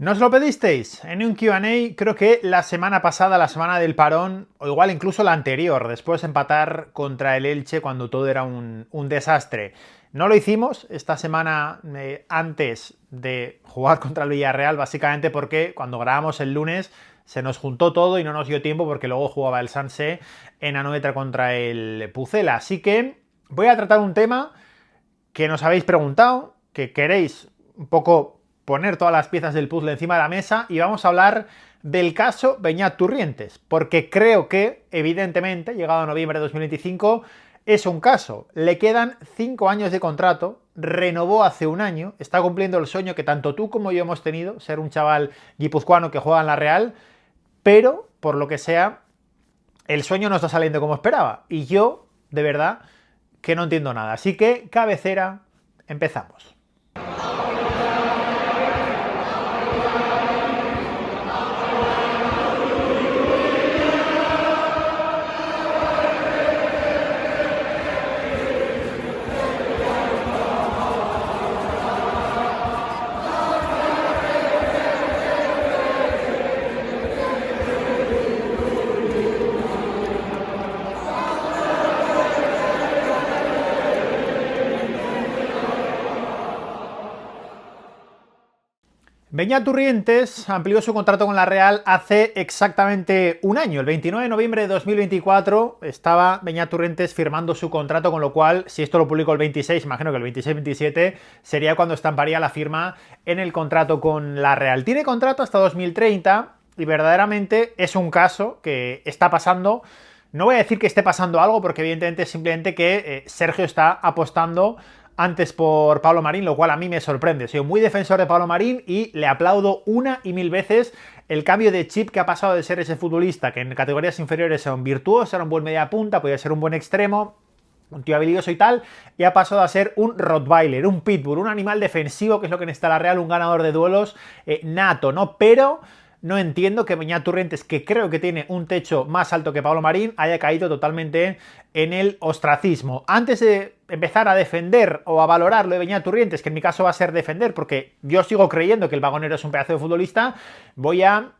¿Nos lo pedisteis? En un Q&A, creo que la semana pasada, la semana del parón, o igual incluso la anterior, después de empatar contra el Elche cuando todo era un desastre. No lo hicimos esta semana antes de jugar contra el Villarreal, básicamente porque cuando grabamos el lunes se nos juntó todo y no nos dio tiempo porque luego jugaba el Sanse en Anoeta contra el Pucela. Así que voy a tratar un tema que nos habéis preguntado, que queréis un poco poner todas las piezas del puzzle encima de la mesa y vamos a hablar del caso Beñat Turrientes, porque creo que, evidentemente, llegado a noviembre de 2025, es un caso. Le quedan 5 años de contrato, renovó hace un año, está cumpliendo el sueño que tanto tú como yo hemos tenido, ser un chaval guipuzcoano que juega en la Real, pero, por lo que sea, el sueño no está saliendo como esperaba. Y yo, de verdad, que no entiendo nada. Así que, cabecera, empezamos. Beñat Turrientes amplió su contrato con la Real hace exactamente un año. El 29 de noviembre de 2024 estaba Beñat Turrientes firmando su contrato, con lo cual, si esto lo publicó el 26, imagino que el 26-27 sería cuando estamparía la firma en el contrato con la Real. Tiene contrato hasta 2030 y verdaderamente es un caso que está pasando. No voy a decir que esté pasando algo, porque evidentemente es simplemente que Sergio está apostando antes por Pablo Marín, lo cual a mí me sorprende. Soy muy defensor de Pablo Marín y le aplaudo una y mil veces el cambio de chip que ha pasado de ser ese futbolista que en categorías inferiores era un virtuoso, era un buen media punta, podía ser un buen extremo, un tío habilidoso y tal, y ha pasado a ser un Rottweiler, un Pitbull, un animal defensivo, que es lo que necesita la Real, un ganador de duelos nato, ¿no? Pero no entiendo que Beñat Turrientes, que creo que tiene un techo más alto que Pablo Marín, haya caído totalmente en el ostracismo. Antes de empezar a defender o a valorar lo de Beñat Turrientes, que en mi caso va a ser defender, porque yo sigo creyendo que el Vagonero es un pedazo de futbolista, voy a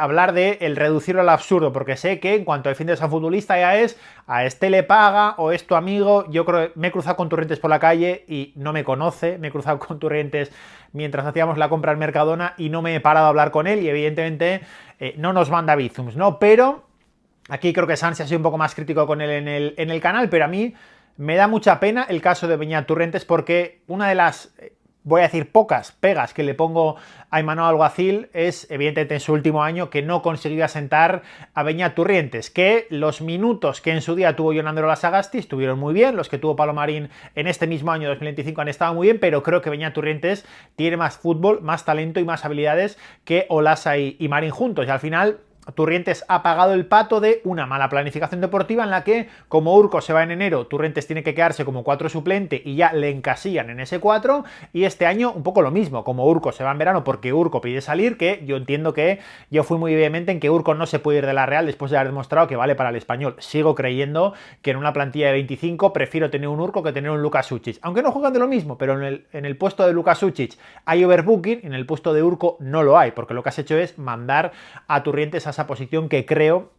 hablar de el reducirlo al absurdo, porque sé que en cuanto defiendes a un futbolista ya es a este le paga o es tu amigo. Yo creo que me he cruzado con Turrientes por la calle y no me conoce, me he cruzado con Turrientes mientras hacíamos la compra en Mercadona y no me he parado a hablar con él y evidentemente no nos manda bizums, ¿no? Pero aquí creo que Sansi ha sido un poco más crítico con él en el canal, pero a mí me da mucha pena el caso de Beñat Turrientes, porque una de las, voy a decir, pocas pegas que le pongo a Imanol Alguacil es, evidentemente, en su último año, que no consiguió asentar a Beñat Turrientes, que los minutos que en su día tuvo Jon Andreu Sagasti estuvieron muy bien, los que tuvo Pablo Marín en este mismo año 2025 han estado muy bien, pero creo que Beñat Turrientes tiene más fútbol, más talento y más habilidades que Olasa y Marín juntos, y al final Turrientes ha pagado el pato de una mala planificación deportiva en la que, como Urco se va en enero, Turrientes tiene que quedarse como 4 suplente y ya le encasillan en ese 4, y este año un poco lo mismo, como Urco se va en verano porque Urco pide salir, que yo entiendo que yo fui muy vehemente en que Urco no se puede ir de la Real después de haber demostrado que vale para el Español. Sigo creyendo que en una plantilla de 25 prefiero tener un Urco que tener un Luka Sučić, aunque no juegan de lo mismo, pero en el puesto de Luka Sučić hay overbooking, en el puesto de Urco no lo hay, porque lo que has hecho es mandar a Turrientes a esa posición que creo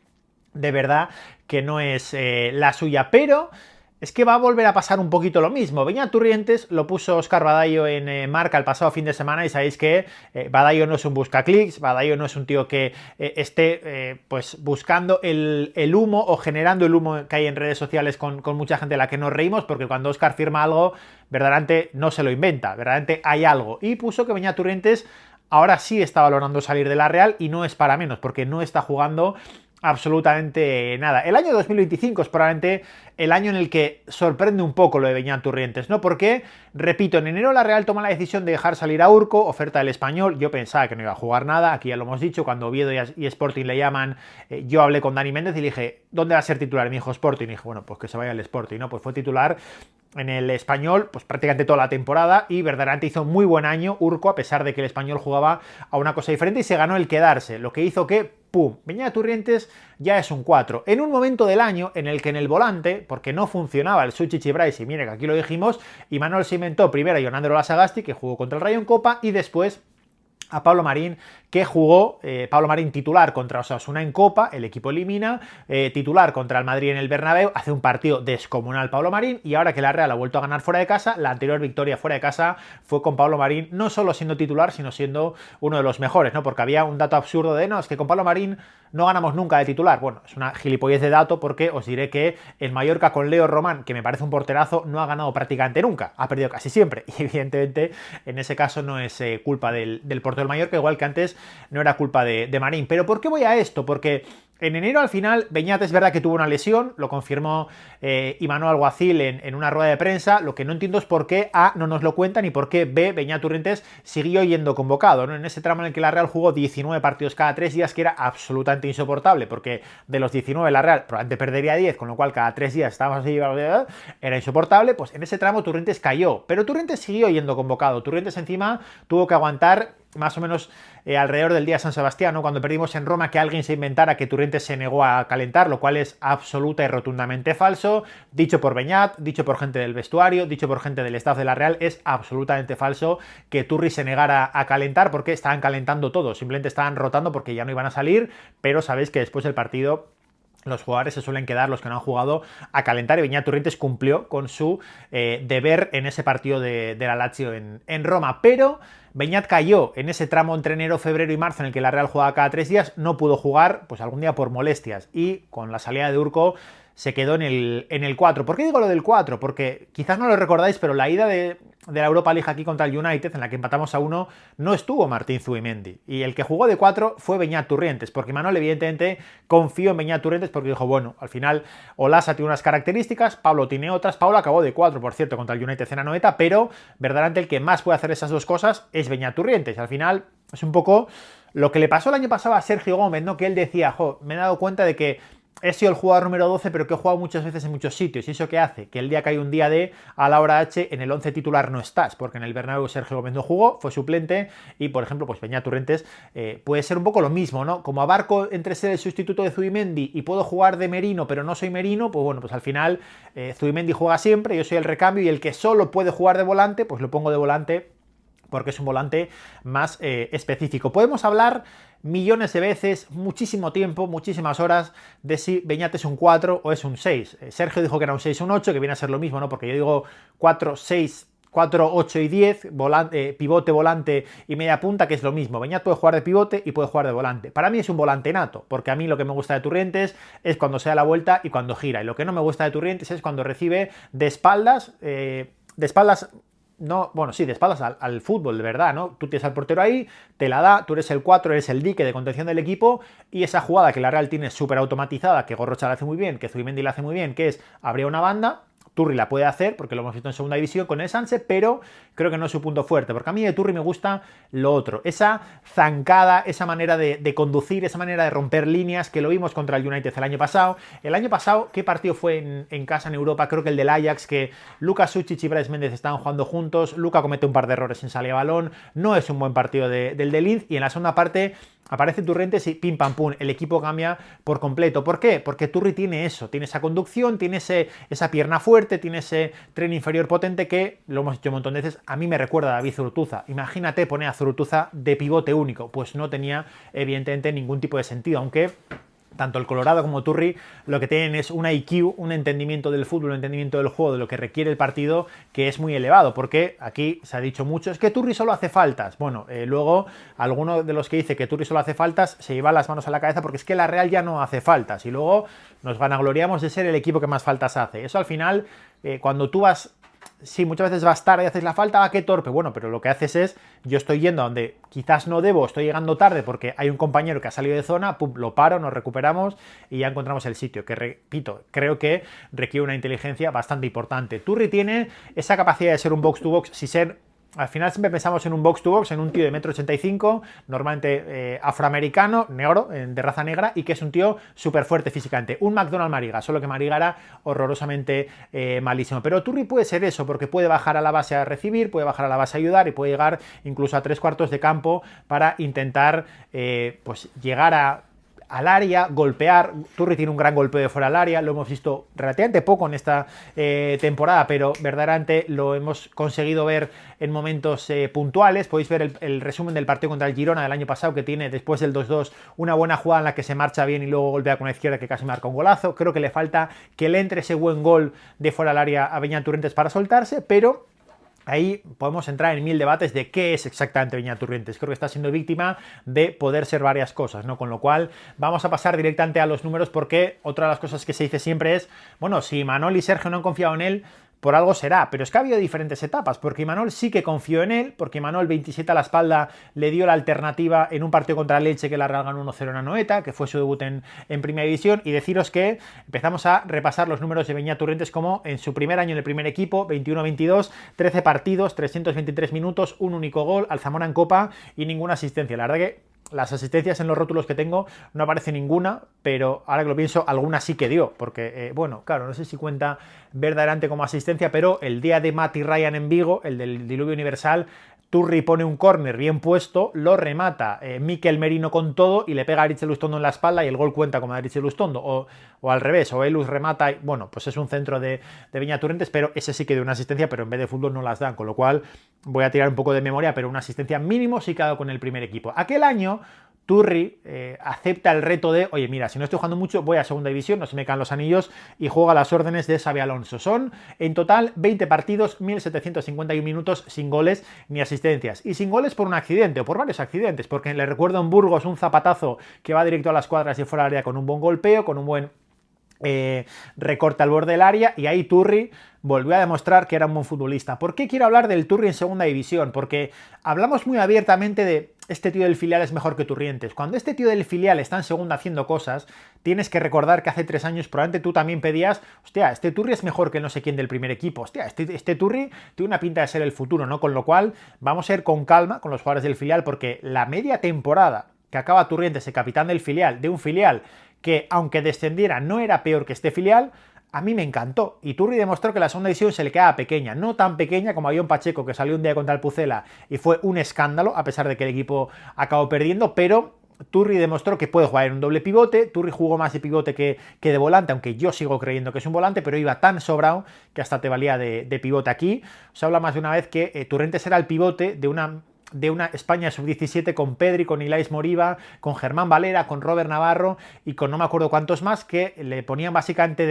de verdad que no es la suya. Pero es que va a volver a pasar un poquito lo mismo. Beñat Turrientes lo puso Óscar Badallo en Marca el pasado fin de semana y sabéis que Badallo no es un buscaclics, Badallo no es un tío que esté pues buscando el humo o generando el humo que hay en redes sociales con mucha gente a la que nos reímos, porque cuando Óscar firma algo verdaderamente no se lo inventa, verdaderamente hay algo. Y puso que Beñat Turrientes ahora sí está valorando salir de la Real, y no es para menos, porque no está jugando absolutamente nada. El año 2025 es probablemente el año en el que sorprende un poco lo de Beñat Turrientes, ¿no? Porque, repito, en enero la Real toma la decisión de dejar salir a Urco, oferta del Español. Yo pensaba que no iba a jugar nada, aquí ya lo hemos dicho, cuando Oviedo y Sporting le llaman, yo hablé con Dani Méndez y le dije, ¿dónde va a ser titular? Y me dijo Sporting, y dije, bueno, pues que se vaya al Sporting, ¿no? Pues fue titular en el Español pues prácticamente toda la temporada y verdaderamente hizo muy buen año Urco, a pesar de que el Español jugaba a una cosa diferente y se ganó el quedarse, lo que hizo que ¡pum! Beñat Turrientes ya es un 4. En un momento del año en el que en el volante, porque no funcionaba el Suchic y Bryce, y mire que aquí lo dijimos, Imanol se inventó primero a Jon Andreu Sagasti, que jugó contra el Rayo en Copa, y después a Pablo Marín, que jugó Pablo Marín titular contra Osasuna en Copa, el equipo elimina, titular contra el Madrid en el Bernabéu, hace un partido descomunal Pablo Marín, y ahora que la Real ha vuelto a ganar fuera de casa, la anterior victoria fuera de casa fue con Pablo Marín, no solo siendo titular, sino siendo uno de los mejores, ¿no? Porque había un dato absurdo de, no, es que con Pablo Marín no ganamos nunca de titular. Bueno, es una gilipollez de dato, porque os diré que el Mallorca con Leo Román, que me parece un porterazo, no ha ganado prácticamente nunca, ha perdido casi siempre, y evidentemente en ese caso no es culpa del portero del Mallorca, igual que antes no era culpa de Marín. Pero ¿por qué voy a esto? Porque en enero al final Beñat es verdad que tuvo una lesión, lo confirmó Imanol Alguacil en una rueda de prensa. Lo que no entiendo es por qué A, no nos lo cuentan, y por qué B, Beñat Turrientes siguió yendo convocado, ¿no? En ese tramo en el que la Real jugó 19 partidos cada 3 días, que era absolutamente insoportable, porque de los 19 la Real probablemente perdería 10, con lo cual cada 3 días estábamos así, era insoportable. Pues en ese tramo Turrientes cayó, pero Turrientes siguió yendo convocado. Turrientes encima tuvo que aguantar más o menos alrededor del día de San Sebastián, ¿no? Cuando perdimos en Roma, que alguien se inventara que Turrientes se negó a calentar, lo cual es absoluta y rotundamente falso, dicho por Beñat, dicho por gente del vestuario, dicho por gente del staff de la Real. Es absolutamente falso que Turri se negara a calentar, porque estaban calentando todos, simplemente estaban rotando porque ya no iban a salir, pero sabéis que después del partido los jugadores se suelen quedar, los que no han jugado, a calentar, y Beñat Turrientes cumplió con su deber en ese partido de la Lazio en Roma. Pero Beñat cayó en ese tramo entre enero, febrero y marzo en el que la Real jugaba cada 3 días, no pudo jugar, pues algún día por molestias, y con la salida de Urco se quedó en el 4. ¿Por qué digo lo del 4? Porque quizás no lo recordáis, pero la ida de la Europa League aquí contra el United, en la que empatamos a 1, no estuvo Martín Zubimendi. Y el que jugó de 4 fue Beñat Turrientes, porque Imanol evidentemente confió en Beñat Turrientes, porque dijo, bueno, al final Olasa tiene unas características, Pablo tiene otras. Pablo acabó de 4, por cierto, contra el United en Anoeta, pero verdaderamente el que más puede hacer esas dos cosas es Beñat Turrientes. Al final es un poco lo que le pasó el año pasado a Sergio Gómez, ¿no? Que él decía, me he dado cuenta de que he sido el jugador número 12, pero que he jugado muchas veces en muchos sitios. ¿Y eso qué hace? Que el día que hay un día D, a la hora H, en el 11 titular no estás, porque en el Bernabéu Sergio Gómez no jugó, fue suplente, y por ejemplo, pues Beñat Turrientes puede ser un poco lo mismo, ¿no? Como abarco entre ser el sustituto de Zubimendi y puedo jugar de Merino, pero no soy Merino, pues bueno, pues al final Zubimendi juega siempre, yo soy el recambio, y el que solo puede jugar de volante, pues lo pongo de volante, porque es un volante más específico. Podemos hablar millones de veces, muchísimo tiempo, muchísimas horas, de si Beñat es un 4 o es un 6. Sergio dijo que era un 6 o un 8, que viene a ser lo mismo, ¿no? Porque yo digo 4, 6, 4, 8 y 10, pivote, volante y media punta, que es lo mismo. Beñat puede jugar de pivote y puede jugar de volante. Para mí es un volante nato, porque a mí lo que me gusta de Turrientes es cuando se da la vuelta y cuando gira. Y lo que no me gusta de Turrientes es cuando recibe de espaldas, no, bueno, sí, de espaldas al fútbol, de verdad, ¿no? Tú tienes al portero ahí, te la da, tú eres el 4, eres el dique de contención del equipo, y esa jugada que la Real tiene súper automatizada, que Gorrocha la hace muy bien, que Zubimendi la hace muy bien, que es abrir una banda. Turri la puede hacer, porque lo hemos visto en segunda división con el Sanse, pero creo que no es su punto fuerte, porque a mí de Turri me gusta lo otro, esa zancada, esa manera de conducir, esa manera de romper líneas, que lo vimos contra el United el año pasado. El año pasado, ¿qué partido fue en casa en Europa? Creo que el del Ajax, que Lucas Suchich y Brais Méndez estaban jugando juntos, Luka comete un par de errores en salida de balón, no es un buen partido del de Linz, y en la segunda parte aparece Turrientes y pim pam pum, el equipo cambia por completo. ¿Por qué? Porque Turri tiene eso, tiene esa conducción, tiene esa pierna fuerte, tiene ese tren inferior potente que, lo hemos dicho un montón de veces, a mí me recuerda a David Zurutuza. Imagínate poner a Zurutuza de pivote único, pues no tenía evidentemente ningún tipo de sentido, aunque tanto el Colorado como Turri lo que tienen es un IQ, un entendimiento del fútbol, un entendimiento del juego, de lo que requiere el partido, que es muy elevado, porque aquí se ha dicho mucho, es que Turri solo hace faltas. Bueno, luego alguno de los que dice que Turri solo hace faltas se lleva las manos a la cabeza, porque es que la Real ya no hace faltas, y luego nos vanagloriamos de ser el equipo que más faltas hace. Eso al final, cuando tú vas... Sí, muchas veces vas tarde y haces la falta, qué torpe. Bueno, pero lo que haces es, yo estoy yendo a donde quizás no debo, estoy llegando tarde porque hay un compañero que ha salido de zona, pum, lo paro, nos recuperamos y ya encontramos el sitio, que repito, creo que requiere una inteligencia bastante importante. Turri tiene esa capacidad de ser un box-to-box, si ser... Al final siempre pensamos en un box-to-box, en un tío de 1,85 m, normalmente afroamericano, negro, de raza negra, y que es un tío súper fuerte físicamente. Un McDonald Mariga, solo que Mariga era horrorosamente malísimo. Pero Turri puede ser eso, porque puede bajar a la base a recibir, puede bajar a la base a ayudar, y puede llegar incluso a 3/4 de campo para intentar pues llegar a al área, golpear. Turri tiene un gran golpeo de fuera al área, lo hemos visto relativamente poco en esta temporada, pero verdaderamente lo hemos conseguido ver en momentos puntuales. Podéis ver el resumen del partido contra el Girona del año pasado, que tiene después del 2-2 una buena jugada en la que se marcha bien y luego golpea con la izquierda, que casi marca un golazo. Creo que le falta que le entre ese buen gol de fuera al área a Beñat Turrientes para soltarse, pero ahí podemos entrar en mil debates de qué es exactamente Beñat Turrientes. Creo que está siendo víctima de poder ser varias cosas, ¿no? Con lo cual vamos a pasar directamente a los números, porque otra de las cosas que se dice siempre es, bueno, si Imanol y Sergio no han confiado en él, por algo será, pero es que ha habido diferentes etapas, porque Imanol sí que confió en él, porque Imanol 27 a la espalda le dio la alternativa en un partido contra el Elche que la Real ganó 1-0 en Anoeta, que fue su debut en Primera División, y deciros que empezamos a repasar los números de Beñat Turrientes como en su primer año en el primer equipo, 21-22, 13 partidos, 323 minutos, un único gol, al Zamora en Copa y ninguna asistencia. La verdad que las asistencias en los rótulos que tengo no aparece ninguna, pero ahora que lo pienso, alguna sí que dio, porque, bueno, claro, no sé si cuenta verdaderamente como asistencia, pero el día de Mati Ryan en Vigo, el del Diluvio Universal, Turri pone un córner bien puesto, lo remata Mikel Merino con todo y le pega a Eritz Elustondo en la espalda y el gol cuenta como a Eritz Elustondo, o al revés, o Elus remata y, bueno, pues es un centro de Beñat Turrientes, pero ese sí que dio una asistencia, pero en vez de fútbol no las dan, con lo cual voy a tirar un poco de memoria, pero una asistencia mínimo sí que ha dado con el primer equipo. Aquel año Turri acepta el reto de, oye, mira, si no estoy jugando mucho, voy a segunda división, no se me caen los anillos, y juega a las órdenes de Xabi Alonso. Son, en total, 20 partidos, 1.751 minutos sin goles ni asistencias. Y sin goles por un accidente, o por varios accidentes, porque le recuerdo en Burgos un zapatazo que va directo a las cuadras y fuera del área con un buen golpeo, con un buen recorte al borde del área, y ahí Turri volvió a demostrar que era un buen futbolista. ¿Por qué quiero hablar del Turri en segunda división? Porque hablamos muy abiertamente de este tío del filial es mejor que Turrientes. Cuando este tío del filial está en segunda haciendo cosas, tienes que recordar que hace 3 años probablemente tú también pedías, hostia, este Turri es mejor que no sé quién del primer equipo, hostia, este Turri tiene una pinta de ser el futuro, ¿no? Con lo cual vamos a ir con calma con los jugadores del filial, porque la media temporada que acaba Turrientes, el capitán del filial, de un filial que aunque descendiera no era peor que este filial, a mí me encantó. Y Turri demostró que la segunda división se le quedaba pequeña, no tan pequeña como Avión Pacheco, que salió un día contra el Pucela y fue un escándalo, a pesar de que el equipo acabó perdiendo, pero Turri demostró que puede jugar en un doble pivote. Turri jugó más de pivote que de volante, aunque yo sigo creyendo que es un volante, pero iba tan sobrado que hasta te valía de pivote. Aquí se habla más de una vez que Turrientes era el pivote de una España sub-17 con Pedri, con Ilais Moriba, con Germán Valera, con Robert Navarro y con no me acuerdo cuántos más, que le ponían básicamente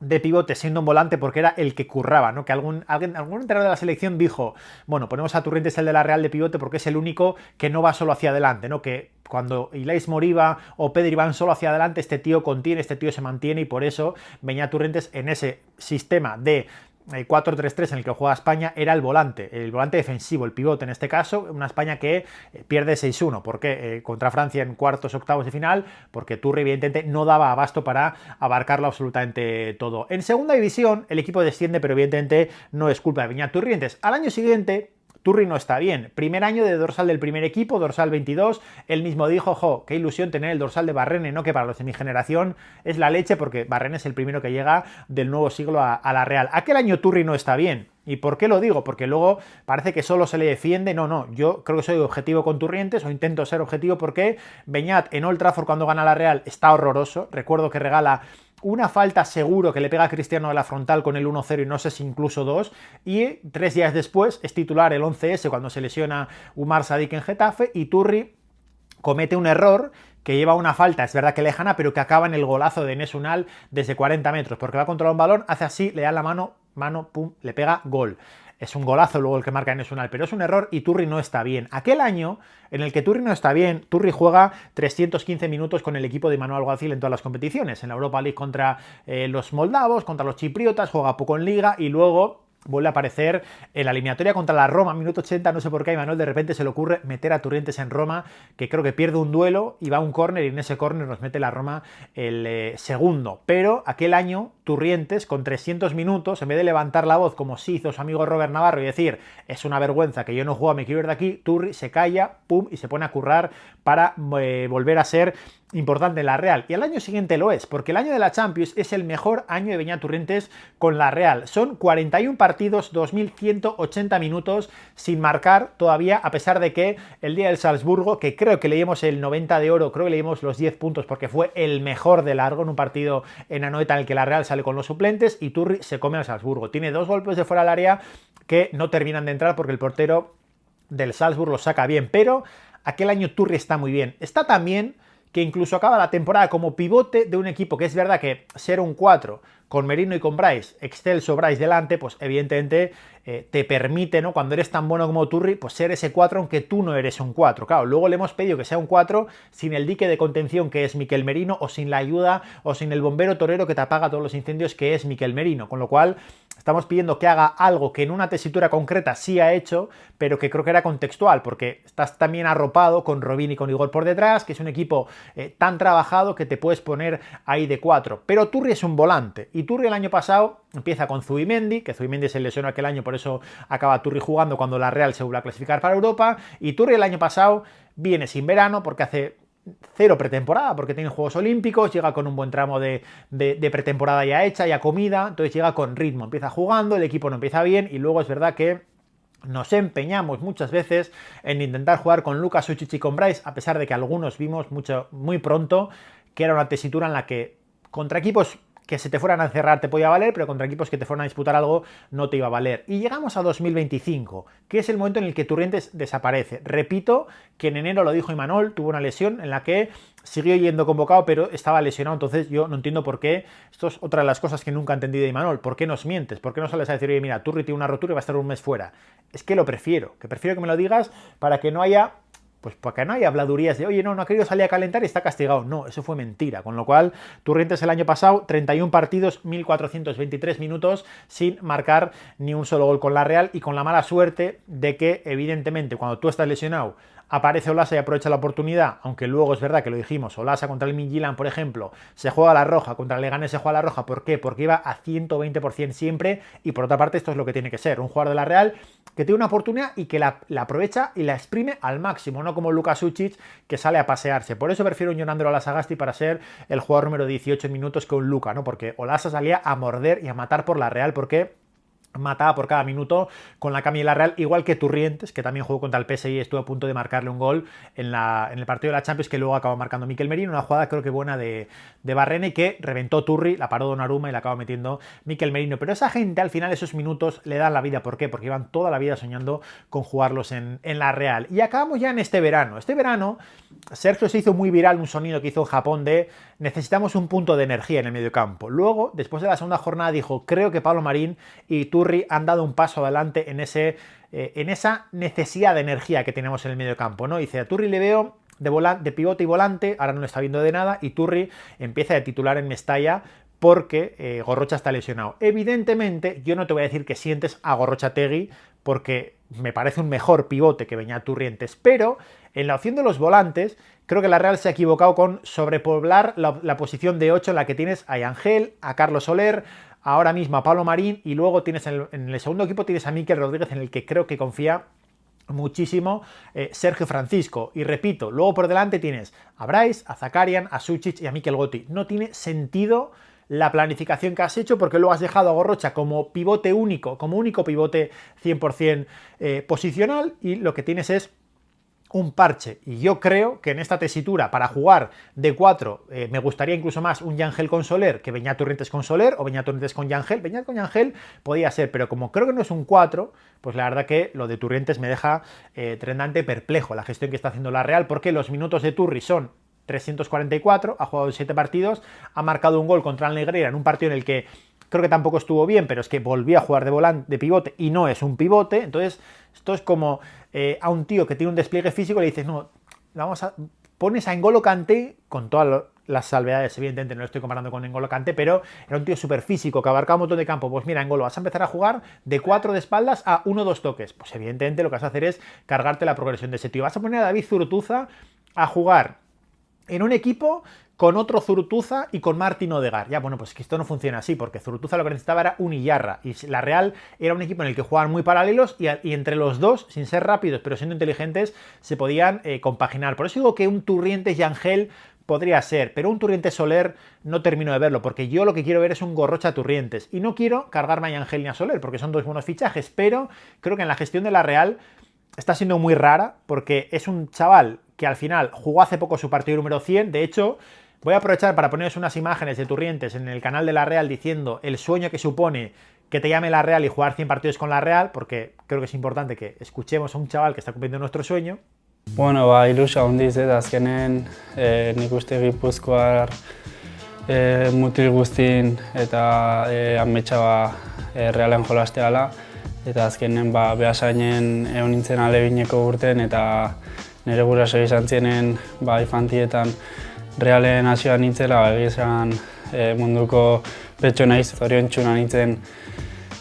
de pivote siendo un volante porque era el que curraba, ¿no? Que algún entrenador de la selección dijo, bueno, ponemos a Turrientes el de la Real de pivote porque es el único que no va solo hacia adelante, ¿no? Que cuando Ilais Moriba o Pedri van solo hacia adelante, este tío contiene, este tío se mantiene, y por eso Beñat Turrientes en ese sistema de 4-3-3 en el que juega España era el volante defensivo, el pivote en este caso, una España que pierde 6-1, porque contra Francia en cuartos, octavos de final, porque Turri evidentemente no daba abasto para abarcarlo absolutamente todo. En segunda división el equipo desciende, pero evidentemente no es culpa de Beñat Turrientes. Al año siguiente Turri no está bien. Primer año de dorsal del primer equipo, dorsal 22. Él mismo dijo, jo, qué ilusión tener el dorsal de Barrene, ¿no? Que para los de mi generación es la leche, porque Barrene es el primero que llega del nuevo siglo a la Real. Aquel año Turri no está bien. ¿Y por qué lo digo? Porque luego parece que solo se le defiende. No, yo creo que soy objetivo con Turrientes, o intento ser objetivo, porque Beñat en Old Trafford cuando gana la Real está horroroso. Recuerdo que regala una falta seguro que le pega a Cristiano de la frontal con el 1-0 y no sé si incluso 2, y 3 días después es titular el 11S cuando se lesiona Umar Sadik en Getafe, y Turri comete un error que lleva una falta, es verdad que lejana, pero que acaba en el golazo de Enes Unal desde 40 metros, porque va a controlar un balón, hace así, le da la mano, pum, le pega, gol. Es un golazo luego el que marca Enes Unal, pero es un error y Turri no está bien. Aquel año en el que Turri no está bien, Turri juega 315 minutos con el equipo de Manuel Alguacil en todas las competiciones. En la Europa League contra los moldavos, contra los chipriotas, juega poco en Liga y luego vuelve a aparecer en la eliminatoria contra la Roma, minuto 80, no sé por qué a Imanol de repente se le ocurre meter a Turrientes en Roma, que creo que pierde un duelo y va a un córner, y en ese córner nos mete la Roma el segundo. Pero aquel año Turrientes con 300 minutos, en vez de levantar la voz como sí hizo su amigo Robert Navarro y decir es una vergüenza que yo no juego, me quiero ir de aquí, Turri se calla, pum, y se pone a currar para volver a ser importante en la Real. Y al año siguiente lo es, porque el año de la Champions es el mejor año de Beñat Turrientes con la Real. Son 41 partidos, 2.180 minutos sin marcar todavía, a pesar de que el día del Salzburgo, que creo que leímos el 90 de oro, creo que leímos los 10 puntos porque fue el mejor de largo en un partido en Anoeta en el que la Real sale con los suplentes y Turri se come al Salzburgo. Tiene 2 golpes de fuera del área que no terminan de entrar porque el portero del Salzburg lo saca bien, pero aquel año Turri está muy bien. Está tan bien que incluso acaba la temporada como pivote de un equipo que es verdad que ser un 4 con Merino y con Bryce, excelso Bryce delante, pues evidentemente te permite, ¿no? Cuando eres tan bueno como Turri, pues ser ese 4 aunque tú no eres un 4. Claro, luego le hemos pedido que sea un 4 sin el dique de contención que es Miquel Merino o sin la ayuda o sin el bombero torero que te apaga todos los incendios que es Miquel Merino, con lo cual estamos pidiendo que haga algo que en una tesitura concreta sí ha hecho, pero que creo que era contextual, porque estás también arropado con Robin y con Igor por detrás, que es un equipo tan trabajado que te puedes poner ahí de 4. Pero Turri es un volante, y Turri el año pasado empieza con Zubimendi, que Zubimendi se lesionó aquel año, por eso acaba Turri jugando cuando la Real se vuelve a clasificar para Europa, y Turri el año pasado viene sin verano porque hace 0 pretemporada, porque tiene Juegos Olímpicos, llega con un buen tramo de pretemporada ya hecha, ya comida, entonces llega con ritmo, empieza jugando, el equipo no empieza bien y luego es verdad que nos empeñamos muchas veces en intentar jugar con Lucas Suchich y con Bryce, a pesar de que algunos vimos muy pronto que era una tesitura en la que contra equipos que se te fueran a encerrar te podía valer, pero contra equipos que te fueran a disputar algo no te iba a valer. Y llegamos a 2025, que es el momento en el que Turrientes desaparece. Repito que en enero lo dijo Imanol, tuvo una lesión en la que siguió yendo convocado, pero estaba lesionado, entonces yo no entiendo por qué. Esto es otra de las cosas que nunca he entendido de Imanol. ¿Por qué nos mientes? ¿Por qué no sales a decir, oye, mira, Turri tiene una rotura y va a estar un mes fuera? Es que lo prefiero, que me lo digas para que no haya... Pues porque no hay habladurías de, oye, no ha querido salir a calentar y está castigado. No, eso fue mentira. Con lo cual, Turrientes el año pasado, 31 partidos, 1.423 minutos sin marcar ni un solo gol con la Real y con la mala suerte de que, evidentemente, cuando tú estás lesionado, aparece Olasa y aprovecha la oportunidad, aunque luego es verdad que lo dijimos, Olasa contra el Midtjylland, por ejemplo, se juega a la roja, contra el Leganés se juega a la roja, ¿por qué? Porque iba a 120% siempre y por otra parte esto es lo que tiene que ser, un jugador de la Real que tiene una oportunidad y que la aprovecha y la exprime al máximo, no como Lucas Suchich que sale a pasearse. Por eso prefiero un Jon Ander Olasa-Gasti para ser el jugador número 18 en minutos que un Luka, ¿no? Porque Olasa salía a morder y a matar por la Real, porque mataba por cada minuto con la camiseta de la Real, igual que Turrientes, que también jugó contra el PSG y estuvo a punto de marcarle un gol en el partido de la Champions, que luego acabó marcando Miquel Merino, una jugada creo que buena de Barrene, que reventó Turri, la paró Donnarumma y la acabó metiendo Miquel Merino. Pero esa gente al final, esos minutos, le dan la vida. ¿Por qué? Porque iban toda la vida soñando con jugarlos en la Real. Y acabamos ya en este verano. Este verano, Sergio se hizo muy viral un sonido que hizo en Japón de necesitamos un punto de energía en el mediocampo. Luego, después de la segunda jornada, dijo, creo que Pablo Marín y Turri han dado un paso adelante en esa necesidad de energía que tenemos en el mediocampo, ¿no? Dice, a Turri le veo de pivote y volante, ahora no lo está viendo de nada, y Turri empieza de titular en Mestalla porque Gorrocha está lesionado. Evidentemente, yo no te voy a decir que sientes a Gorrochategui porque me parece un mejor pivote que Beñat Turrientes, pero en la opción de los volantes creo que la Real se ha equivocado con sobrepoblar la posición de 8 en la que tienes a Yangel, a Carlos Soler, ahora mismo a Pablo Marín y luego tienes en el segundo equipo tienes a Mikel Rodríguez, en el que creo que confía muchísimo Sergio Francisco. Y repito, luego por delante tienes a Bryce, a Zakarian, a Suchich y a Mikel Gotti. No tiene sentido la planificación que has hecho porque luego has dejado a Gorrocha como pivote único, como único pivote 100% posicional, y lo que tienes es un parche. Y yo creo que en esta tesitura para jugar de 4 me gustaría incluso más un Yangel con Soler que Beñat Turrientes con Soler o Beñat Turrientes con Yangel. Beñat con Yangel podía ser, pero como creo que no es un 4, pues la verdad que lo de Turrientes me deja tremendamente perplejo la gestión que está haciendo la Real, porque los minutos de Turri son 344, ha jugado 7 partidos, ha marcado un gol contra el Negreira en un partido en el que creo que tampoco estuvo bien, pero es que volvió a jugar de volante, de pivote, y no es un pivote. Entonces esto es como a un tío que tiene un despliegue físico le dices, no, pones a N'Golo Kanté, con todas las salvedades, evidentemente no lo estoy comparando con N'Golo Kanté, pero era un tío súper físico, que abarcaba un montón de campo. Pues mira, N'Golo, vas a empezar a jugar de 4 de espaldas a 1-2 toques. Pues evidentemente lo que vas a hacer es cargarte la progresión de ese tío. Vas a poner a David Zurutuza a jugar en un equipo con otro Zurutuza y con Martín Odegaard. Ya, bueno, pues que esto no funciona así, porque Zurutuza lo que necesitaba era un Iyarra, y la Real era un equipo en el que jugaban muy paralelos y entre los dos, sin ser rápidos, pero siendo inteligentes, se podían compaginar. Por eso digo que un Turrientes y Ángel podría ser, pero un Turrientes Soler no termino de verlo, porque yo lo que quiero ver es un Gorrocha Turrientes, y no quiero cargarme a Ángel ni a Soler, porque son dos buenos fichajes, pero creo que en la gestión de la Real está siendo muy rara, porque es un chaval que al final jugó hace poco su partido número 100, de hecho, voy a aprovechar para poneros unas imágenes de Turrientes en el canal de la Real diciendo el sueño que supone que te llame la Real y jugar 100 partidos con la Real, porque creo que es importante que escuchemos a un chaval que está cumpliendo nuestro sueño. Bueno, ilusia handiz, azkenen nik uste Gipuzkoar mutil guztin eta ametsa Realen jolasteala, eta azkenen behasainen egon nintzen alegineko urten, eta nire guraso izan zienen infantietan Realen hasia nintzela, egizan munduko petxo naiz, zoriontxuna nintzen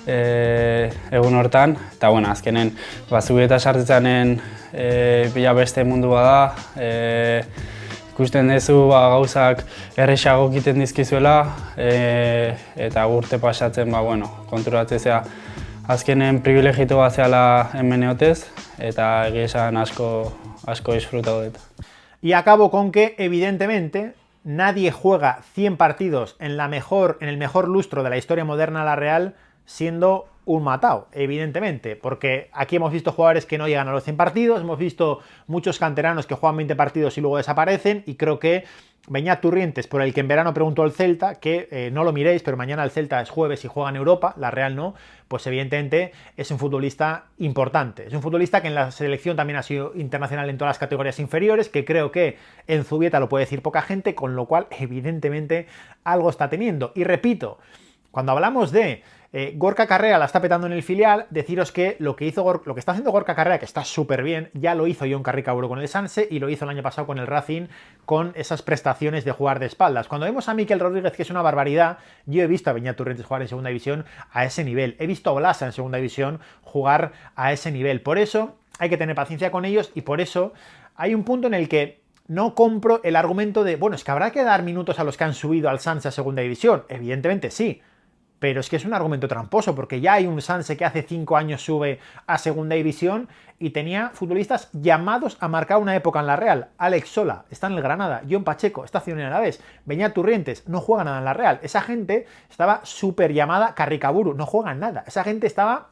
egun hortan, eta bueno, azkenen zubieta sartzezanen bila beste mundua da, ikusten duzu gauzak erresago egiten dizkizuela, eta urte pasatzen konturatzea azkenen privilegito bat zehala hemen eotez, eta egizan asko disfrutatu dut. Y acabo con que, evidentemente, nadie juega 100 partidos en el mejor lustro de la historia moderna a la Real siendo un matao, evidentemente, porque aquí hemos visto jugadores que no llegan a los 100 partidos, hemos visto muchos canteranos que juegan 20 partidos y luego desaparecen, y creo que Beñat Turrientes, por el que en verano preguntó el Celta, que no lo miréis, pero mañana el Celta es jueves y juega en Europa, la Real no, pues evidentemente es un futbolista importante. Es un futbolista que en la selección también ha sido internacional en todas las categorías inferiores, que creo que en Zubieta lo puede decir poca gente, con lo cual evidentemente algo está teniendo. Y repito, cuando hablamos de Gorka Carrera la está petando en el filial, deciros que lo que está haciendo Gorka Carrera, que está súper bien, ya lo hizo Jon Carricauro con el Sanse y lo hizo el año pasado con el Racing, con esas prestaciones de jugar de espaldas. Cuando vemos a Mikel Rodríguez, que es una barbaridad, yo he visto a Beñat Turrientes jugar en segunda división a ese nivel, he visto a Blasa en segunda división jugar a ese nivel. Por eso hay que tener paciencia con ellos, y por eso hay un punto en el que no compro el argumento de, bueno, es que habrá que dar minutos a los que han subido al Sanse a segunda división. Evidentemente sí, pero es que es un argumento tramposo, porque ya hay un Sanse que hace 5 años sube a segunda división y tenía futbolistas llamados a marcar una época en la Real. Alex Sola está en el Granada, Jon Pacheco está haciendo en el Alavés, Beñat Turrientes no juega nada en la Real. Esa gente estaba súper llamada, Carricaburu no juega en nada. Esa gente estaba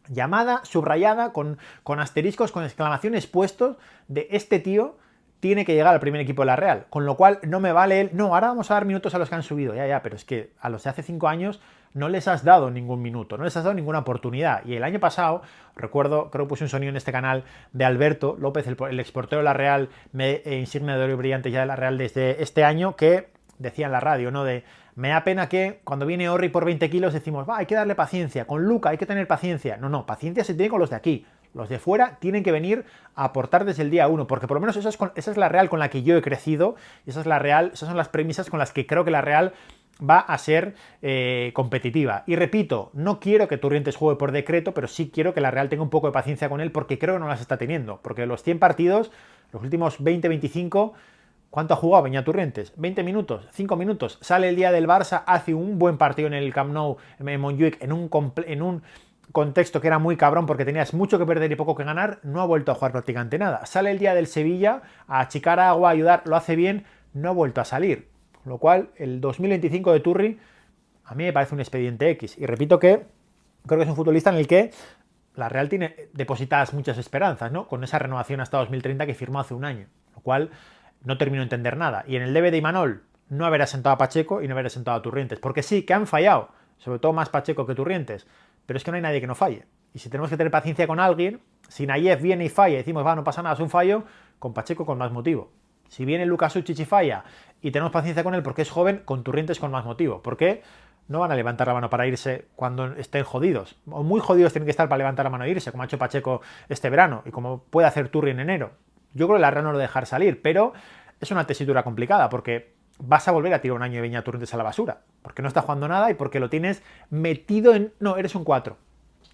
llamada, subrayada, con asteriscos, con exclamaciones puestos de este tío tiene que llegar al primer equipo de la Real, con lo cual no me vale el, no, ahora vamos a dar minutos a los que han subido, ya, pero es que a los de hace 5 años no les has dado ningún minuto, no les has dado ninguna oportunidad. Y el año pasado, recuerdo, creo que puse un sonido en este canal de Alberto López, el exportero de la Real, insignia de oro y brillante ya de la Real desde este año, que decía en la radio, ¿no? Me da pena que cuando viene Orri por 20 kilos decimos, hay que darle paciencia, con Luca hay que tener paciencia. No, paciencia se tiene con los de aquí. Los de fuera tienen que venir a aportar desde el día 1, porque por lo menos esa es la Real con la que yo he crecido, y esa es la Real, esas son las premisas con las que creo que la Real va a ser competitiva. Y repito, no quiero que Turrientes juegue por decreto, pero sí quiero que la Real tenga un poco de paciencia con él, porque creo que no las está teniendo, porque los 100 partidos, los últimos 20-25... ¿Cuánto ha jugado Beñat Turrientes? 20 minutos, 5 minutos. Sale el día del Barça, hace un buen partido en el Camp Nou, en Montjuic, en un contexto que era muy cabrón porque tenías mucho que perder y poco que ganar, no ha vuelto a jugar prácticamente nada. Sale el día del Sevilla, a achicar agua, a ayudar, lo hace bien, no ha vuelto a salir. Con lo cual, el 2025 de Turri, a mí me parece un expediente X. Y repito que creo que es un futbolista en el que la Real tiene depositadas muchas esperanzas, ¿no? Con esa renovación hasta 2030 que firmó hace un año. Lo cual no termino de entender nada. Y en el debe de Imanol, no haber asentado a Pacheco y no haber asentado a Turrientes. Porque sí, que han fallado, sobre todo más Pacheco que Turrientes, pero es que no hay nadie que no falle. Y si tenemos que tener paciencia con alguien, si Nayev viene y falla y decimos, no pasa nada, es un fallo, con Pacheco con más motivo. Si viene Lucas Suchich y falla y tenemos paciencia con él porque es joven, con Turrientes con más motivo. ¿Por qué? No van a levantar la mano para irse cuando estén jodidos. O muy jodidos tienen que estar para levantar la mano e irse, como ha hecho Pacheco este verano y como puede hacer Turri en enero. Yo creo que la Real no lo dejar salir, pero es una tesitura complicada porque vas a volver a tirar un año de Beñat Turrientes a la basura, porque no está jugando nada y porque lo tienes metido en... No, eres un 4.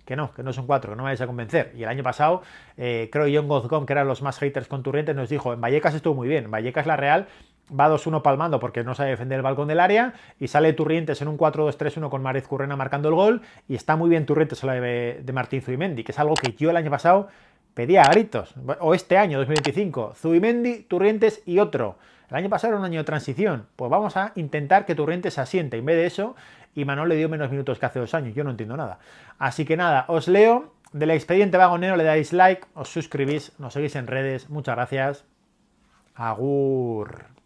Que no es un 4, que no me vayas a convencer. Y el año pasado, creo que John Gozgón, que eran los más haters con Turrientes, nos dijo, en Vallecas estuvo muy bien, en Vallecas la Real va 2-1 palmando porque no sabe defender el balcón del área, y sale Turrientes en un 4-2-3-1 con Márez Currena marcando el gol, y está muy bien Turrientes a la de Martín Zubimendi, que es algo que yo el año pasado pedía a gritos, o este año, 2025, Zubimendi, Turrientes y otro. El año pasado era un año de transición, pues vamos a intentar que Turrientes se asiente en vez de eso, y Manol le dio menos minutos que hace 2 años, yo no entiendo nada. Así que nada, os leo, del expediente vagonero le dais like, os suscribís, nos seguís en redes, muchas gracias, agur.